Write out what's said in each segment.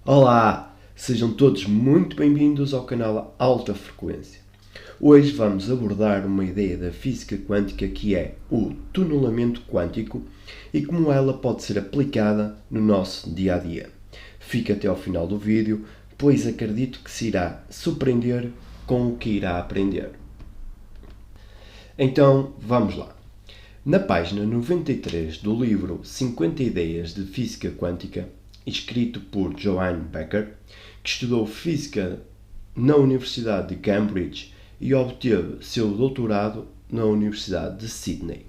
Olá, sejam todos muito bem-vindos ao canal Alta Frequência. Hoje vamos abordar uma ideia da física quântica que é o tunelamento quântico e como ela pode ser aplicada no nosso dia a dia. Fique até ao final do vídeo, pois acredito que se irá surpreender com o que irá aprender. Então, vamos lá. Na página 93 do livro 50 Ideias de Física Quântica, escrito por Johann Becker, que estudou física na Universidade de Cambridge e obteve seu doutorado na Universidade de Sydney,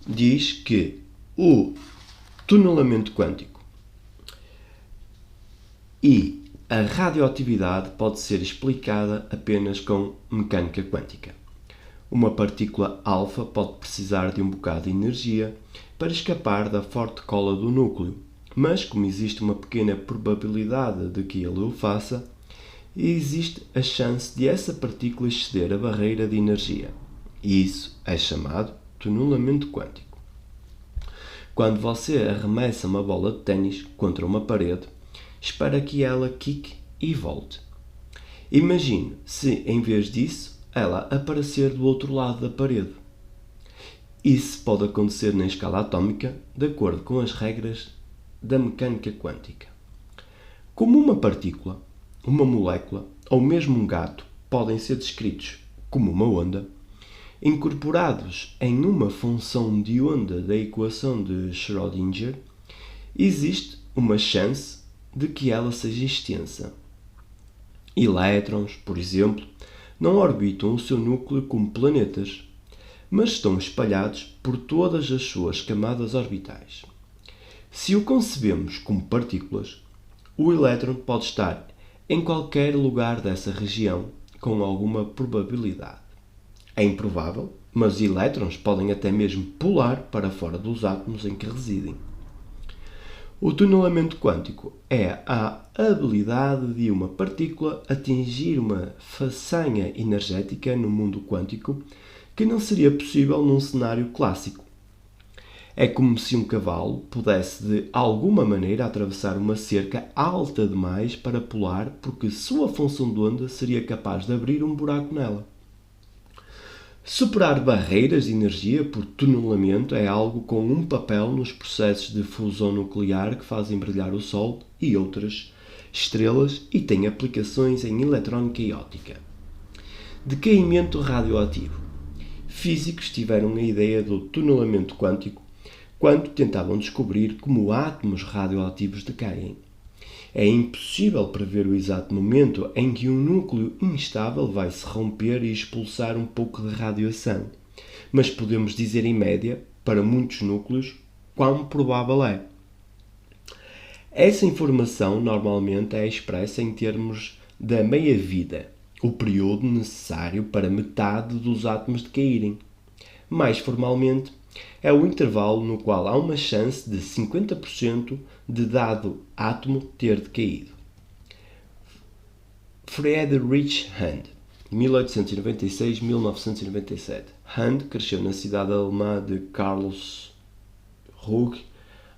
diz que o tunelamento quântico e a radioatividade pode ser explicada apenas com mecânica quântica. Uma partícula alfa pode precisar de um bocado de energia para escapar da forte cola do núcleo, mas como existe uma pequena probabilidade de que ele o faça, existe a chance de essa partícula exceder a barreira de energia. E isso é chamado tunelamento quântico. Quando você arremessa uma bola de ténis contra uma parede, espera que ela quique e volte. Imagine se, em vez disso, ela aparecer do outro lado da parede. Isso pode acontecer na escala atómica, de acordo com as regras da mecânica quântica. Como uma partícula, uma molécula ou mesmo um gato podem ser descritos como uma onda, incorporados em uma função de onda da equação de Schrödinger, existe uma chance de que ela seja extensa. Elétrons, por exemplo, não orbitam o seu núcleo como planetas, mas estão espalhados por todas as suas camadas orbitais. Se o concebemos como partículas, o elétron pode estar em qualquer lugar dessa região com alguma probabilidade. É improvável, mas elétrons podem até mesmo pular para fora dos átomos em que residem. O tunelamento quântico é a habilidade de uma partícula atingir uma façanha energética no mundo quântico que não seria possível num cenário clássico. É como se um cavalo pudesse de alguma maneira atravessar uma cerca alta demais para pular, porque sua função de onda seria capaz de abrir um buraco nela. Superar barreiras de energia por tunelamento é algo com um papel nos processos de fusão nuclear que fazem brilhar o Sol e outras estrelas e tem aplicações em eletrónica e óptica. Decaimento radioativo. Físicos tiveram a ideia do tunelamento quântico quando tentavam descobrir como átomos radioativos decaem. É impossível prever o exato momento em que um núcleo instável vai se romper e expulsar um pouco de radiação, mas podemos dizer em média, para muitos núcleos, quão provável é. Essa informação normalmente é expressa em termos da meia-vida, o período necessário para metade dos átomos decaírem. Mais formalmente, é o intervalo no qual há uma chance de 50% de dado átomo ter decaído. Friedrich Hand, 1896-1997. Hand cresceu na cidade alemã de Karlsruhe,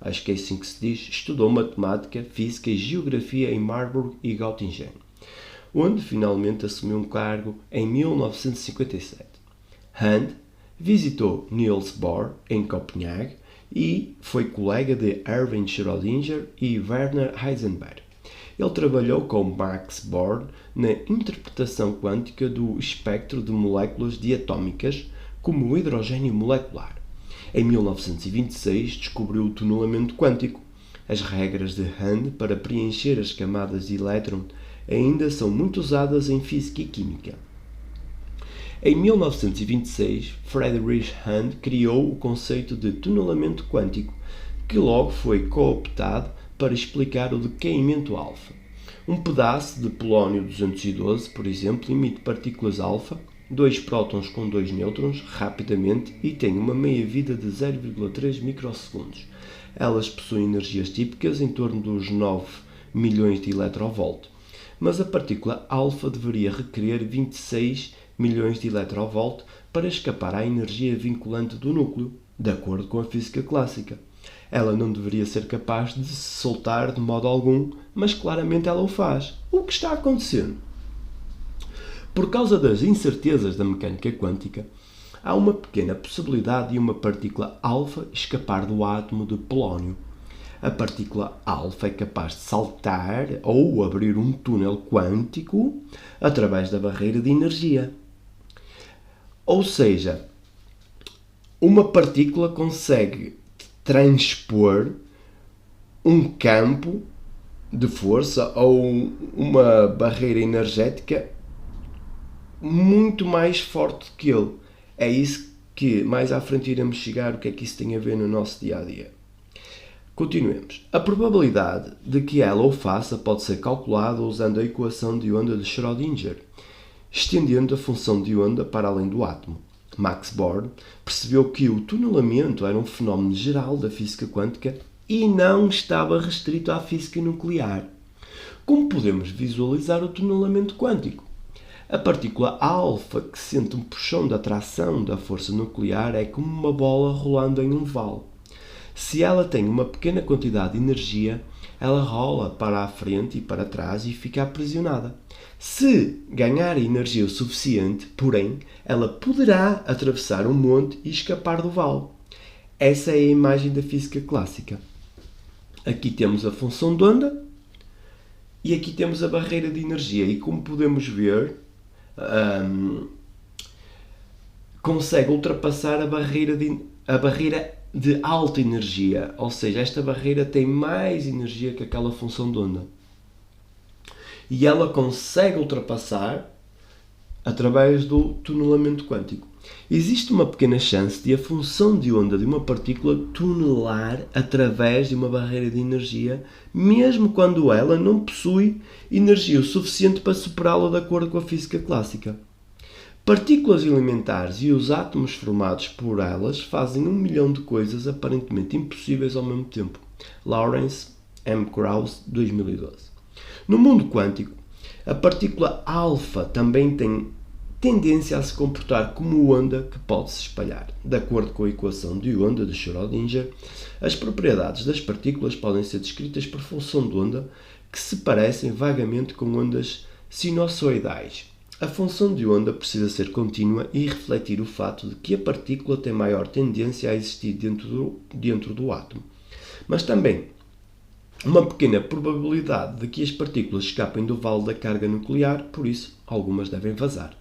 acho que é assim que se diz, estudou matemática, física e geografia em Marburg e Göttingen, onde finalmente assumiu um cargo em 1957. Hand visitou Niels Bohr em Copenhague e foi colega de Erwin Schrödinger e Werner Heisenberg. Ele trabalhou com Max Born na interpretação quântica do espectro de moléculas diatômicas como o hidrogênio molecular. Em 1926 descobriu o tunelamento quântico. As regras de Hand para preencher as camadas de elétron ainda são muito usadas em física e química. Em 1926, Friedrich Hand criou o conceito de tunelamento quântico, que logo foi cooptado para explicar o decaimento alfa. Um pedaço de polónio 212, por exemplo, emite partículas alfa, 2 prótons com 2 nêutrons, rapidamente e tem uma meia-vida de 0,3 microsegundos. Elas possuem energias típicas em torno dos 9 milhões de eletronvolt, mas a partícula alfa deveria requerer 26 milhões de eletronvolt para escapar à energia vinculante do núcleo, de acordo com a física clássica. Ela não deveria ser capaz de se soltar de modo algum, mas claramente ela o faz. O que está acontecendo? Por causa das incertezas da mecânica quântica, há uma pequena possibilidade de uma partícula alfa escapar do átomo de polónio. A partícula alfa é capaz de saltar ou abrir um túnel quântico através da barreira de energia. Ou seja, uma partícula consegue transpor um campo de força ou uma barreira energética muito mais forte que ele. É isso que mais à frente iremos chegar, o que é que isso tem a ver no nosso dia-a-dia. Continuemos. A probabilidade de que ela o faça pode ser calculada usando a equação de onda de Schrödinger, estendendo a função de onda para além do átomo. Max Born percebeu que o tunelamento era um fenómeno geral da física quântica e não estava restrito à física nuclear. Como podemos visualizar o tunelamento quântico? A partícula alfa, que sente um puxão de atração da força nuclear, é como uma bola rolando em um vale. Se ela tem uma pequena quantidade de energia, ela rola para a frente e para trás e fica aprisionada. Se ganhar energia o suficiente, porém, ela poderá atravessar um monte e escapar do vale. Essa é a imagem da física clássica. Aqui temos a função de onda e aqui temos a barreira de energia. E como podemos ver, consegue ultrapassar a barreira de alta energia, ou seja, esta barreira tem mais energia que aquela função de onda. E ela consegue ultrapassar através do tunelamento quântico. Existe uma pequena chance de a função de onda de uma partícula tunelar através de uma barreira de energia, mesmo quando ela não possui energia o suficiente para superá-la de acordo com a física clássica. Partículas elementares e os átomos formados por elas fazem 1 milhão de coisas aparentemente impossíveis ao mesmo tempo. Lawrence M. Krauss, 2012. No mundo quântico, a partícula alfa também tem tendência a se comportar como onda que pode se espalhar. De acordo com a equação de onda de Schrödinger, as propriedades das partículas podem ser descritas por função de onda que se parecem vagamente com ondas sinusoidais. A função de onda precisa ser contínua e refletir o fato de que a partícula tem maior tendência a existir dentro do átomo. Mas também uma pequena probabilidade de que as partículas escapem do vale da carga nuclear, por isso algumas devem vazar.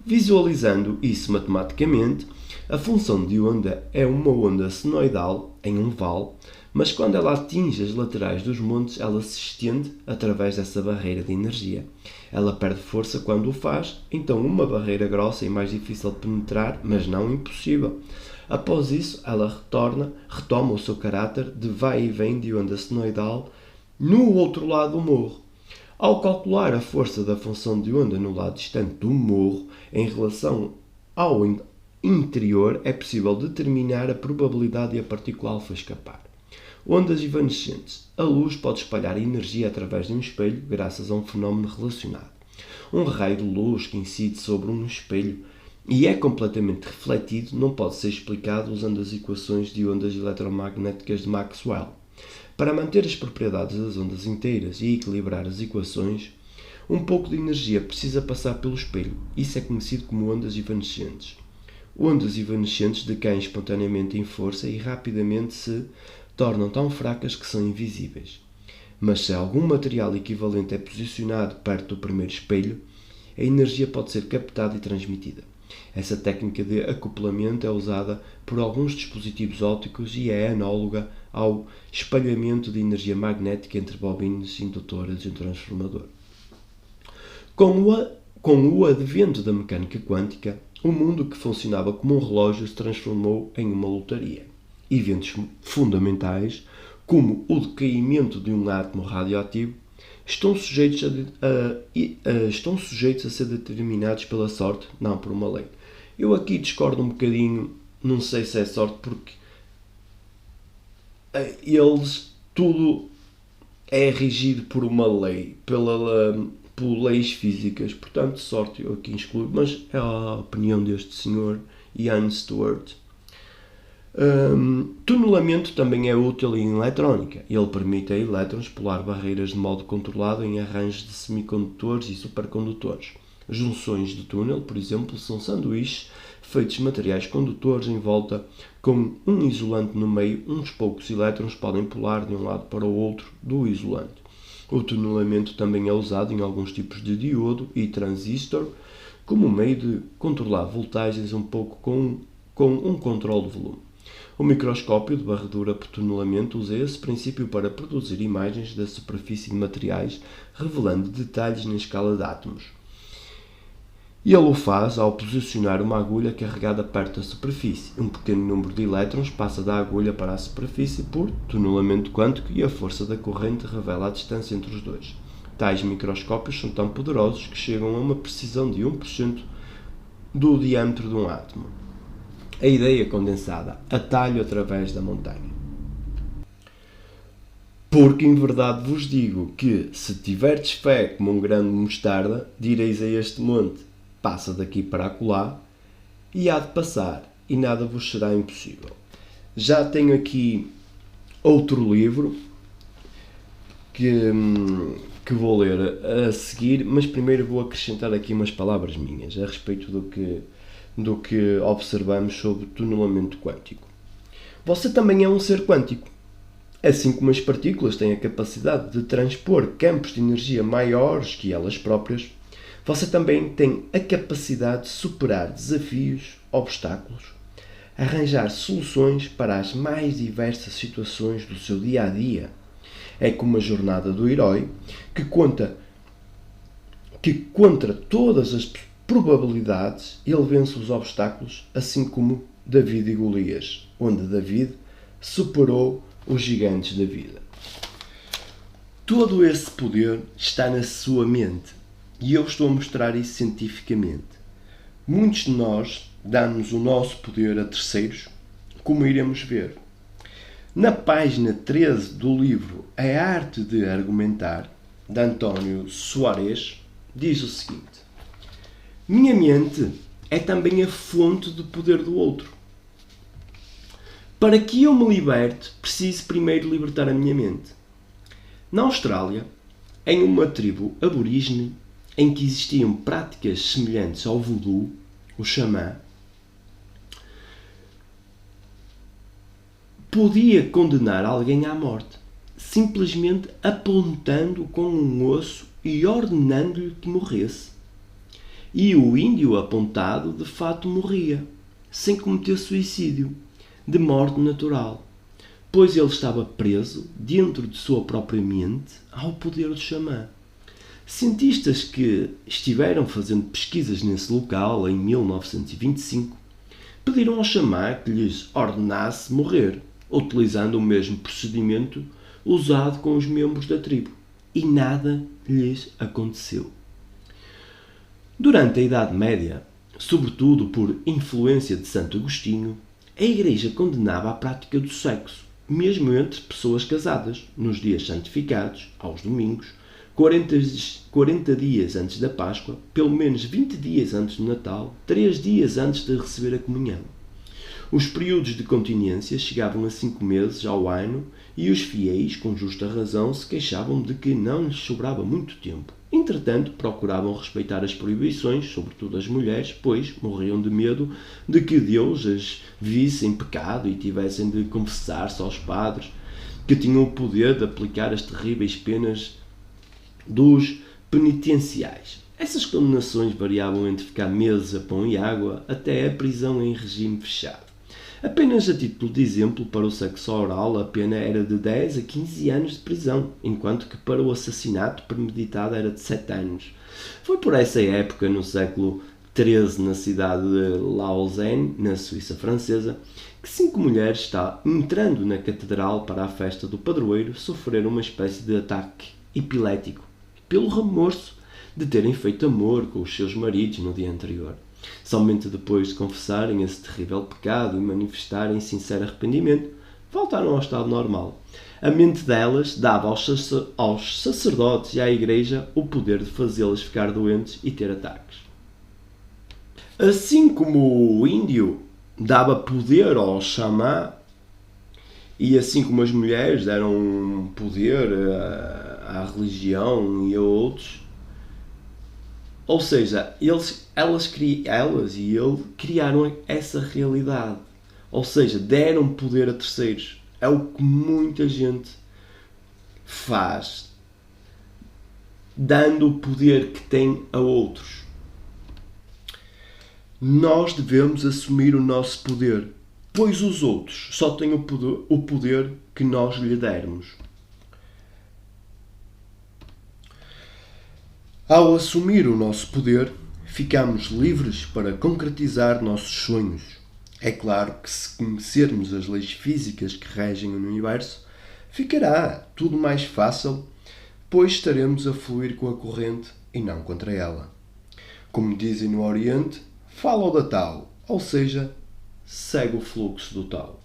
Visualizando isso matematicamente, a função de onda é uma onda senoidal em um vale, mas quando ela atinge as laterais dos montes, ela se estende através dessa barreira de energia. Ela perde força quando o faz, então uma barreira grossa e mais difícil de penetrar, mas não impossível. Após isso, ela retoma o seu caráter de vai e vem de onda senoidal no outro lado do morro. Ao calcular a força da função de onda no lado distante do morro em relação ao interior, é possível determinar a probabilidade de a partícula alfa escapar. Ondas evanescentes. A luz pode espalhar energia através de um espelho graças a um fenómeno relacionado. Um raio de luz que incide sobre um espelho e é completamente refletido não pode ser explicado usando as equações de ondas eletromagnéticas de Maxwell. Para manter as propriedades das ondas inteiras e equilibrar as equações, um pouco de energia precisa passar pelo espelho. Isso é conhecido como ondas evanescentes. Ondas evanescentes decaem espontaneamente em força e rapidamente se tornam tão fracas que são invisíveis. Mas se algum material equivalente é posicionado perto do primeiro espelho, a energia pode ser captada e transmitida. Essa técnica de acoplamento é usada por alguns dispositivos ópticos e é análoga ao espalhamento de energia magnética entre bobinas indutoras e um transformador. Com o advento da mecânica quântica, o mundo que funcionava como um relógio se transformou em uma lotaria. Eventos fundamentais, como o decaimento de um átomo radioativo, estão sujeitos a ser determinados pela sorte, não por uma lei. Eu aqui discordo um bocadinho, não sei se é sorte, porque tudo é regido por uma lei, por leis físicas, portanto sorte eu aqui excluo, mas é a opinião deste senhor Ian Stewart. Tunelamento também é útil em eletrónica. Ele permite a elétrons pular barreiras de modo controlado em arranjos de semicondutores e supercondutores. Junções de túnel, por exemplo, são sanduíches feitos de materiais condutores em volta com um isolante no meio. Uns poucos elétrons podem pular de um lado para o outro do isolante. O tunelamento também é usado em alguns tipos de diodo e transistor como meio de controlar voltagens um pouco com um controle de volume. O microscópio de varredura por tunelamento usa esse princípio para produzir imagens da superfície de materiais, revelando detalhes na escala de átomos. Ele o faz ao posicionar uma agulha carregada perto da superfície. Um pequeno número de elétrons passa da agulha para a superfície por tunelamento quântico e a força da corrente revela a distância entre os dois. Tais microscópios são tão poderosos que chegam a uma precisão de 1% do diâmetro de um átomo. A ideia condensada, atalho através da montanha. Porque em verdade vos digo que, se tiverdes fé como um grão de mostarda, direis a este monte, passa daqui para acolá, e há de passar, e nada vos será impossível. Já tenho aqui outro livro que vou ler a seguir, mas primeiro vou acrescentar aqui umas palavras minhas a respeito do que observamos sobre tunelamento quântico. Você também é um ser quântico. Assim como as partículas têm a capacidade de transpor campos de energia maiores que elas próprias, você também tem a capacidade de superar desafios, obstáculos, arranjar soluções para as mais diversas situações do seu dia a dia. É como a jornada do herói que contra todas as probabilidades ele vence os obstáculos, assim como David e Golias, onde David superou os gigantes da vida. Todo esse poder está na sua mente e eu estou a mostrar isso cientificamente. Muitos de nós damos o nosso poder a terceiros, como iremos ver. Na página 13 do livro A Arte de Argumentar, de António Soares, diz o seguinte: minha mente é também a fonte do poder do outro. Para que eu me liberte, preciso primeiro libertar a minha mente. Na Austrália, em uma tribo aborígene em que existiam práticas semelhantes ao voodoo, o xamã podia condenar alguém à morte, simplesmente apontando com um osso e ordenando-lhe que morresse. E o índio apontado de fato morria, sem cometer suicídio, de morte natural, pois ele estava preso dentro de sua própria mente ao poder do xamã. Cientistas que estiveram fazendo pesquisas nesse local em 1925 pediram ao xamã que lhes ordenasse morrer, utilizando o mesmo procedimento usado com os membros da tribo, e nada lhes aconteceu. Durante a Idade Média, sobretudo por influência de Santo Agostinho, a Igreja condenava a prática do sexo, mesmo entre pessoas casadas, nos dias santificados, aos domingos, 40 dias antes da Páscoa, pelo menos 20 dias antes do Natal, 3 dias antes de receber a comunhão. Os períodos de continência chegavam a 5 meses ao ano e os fiéis, com justa razão, se queixavam de que não lhes sobrava muito tempo. Entretanto, procuravam respeitar as proibições, sobretudo as mulheres, pois morriam de medo de que Deus as visse em pecado e tivessem de confessar-se aos padres, que tinham o poder de aplicar as terríveis penas dos penitenciais. Essas condenações variavam entre ficar meses a pão e água até a prisão em regime fechado. Apenas a título de exemplo, para o sexo oral a pena era de 10 a 15 anos de prisão, enquanto que para o assassinato premeditado era de 7 anos. Foi por essa época, no século XIII, na cidade de Lausanne, na Suíça francesa, que 5 mulheres, entrando na catedral para a festa do padroeiro, sofreram uma espécie de ataque epilético, pelo remorso de terem feito amor com os seus maridos no dia anterior. Somente depois de confessarem esse terrível pecado e manifestarem sincero arrependimento, voltaram ao estado normal. A mente delas dava aos sacerdotes e à Igreja o poder de fazê-las ficar doentes e ter ataques. Assim como o índio dava poder ao xamã, e assim como as mulheres deram poder à religião e a outros, ou seja, elas e ele criaram essa realidade. Ou seja, deram poder a terceiros. É o que muita gente faz, dando o poder que tem a outros. Nós devemos assumir o nosso poder, pois os outros só têm o poder que nós lhe dermos. Ao assumir o nosso poder, ficamos livres para concretizar nossos sonhos. É claro que se conhecermos as leis físicas que regem o universo, ficará tudo mais fácil, pois estaremos a fluir com a corrente e não contra ela. Como dizem no Oriente, follow the Tao, ou seja, segue o fluxo do Tao.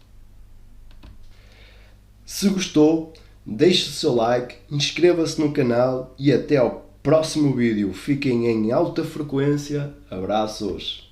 Se gostou, deixe o seu like, inscreva-se no canal e até ao próximo vídeo. Fiquem em alta frequência. Abraços!